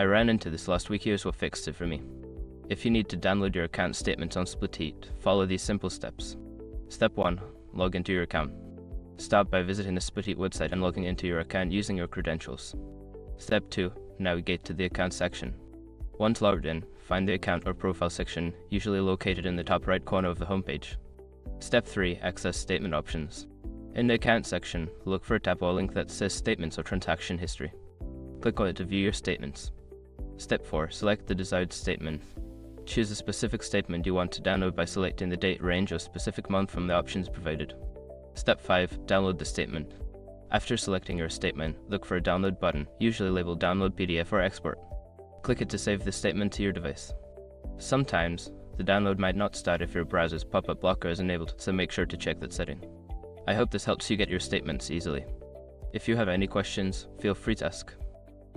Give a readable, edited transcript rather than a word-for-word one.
I ran into this last week. Here's what fixed it for me. If you need to download your account statements on Splitit, follow these simple steps. Step 1. Log into your account. Start by visiting the Splitit website and logging into your account using your credentials. Step 2. Navigate to the account section. Once logged in, find the account or profile section, usually located in the top right corner of the homepage. Step 3. Access statement options. In the account section, look for a tab or link that says Statements or Transaction History. Click on it to view your statements. Step 4. Select the desired statement. Choose a specific statement you want to download by selecting the date range or specific month from the options provided. Step 5. Download the statement. After selecting your statement, look for a download button, usually labeled Download PDF or Export. Click it to save the statement to your device. Sometimes, the download might not start if your browser's pop-up blocker is enabled, so make sure to check that setting. I hope this helps you get your statements easily. If you have any questions, feel free to ask.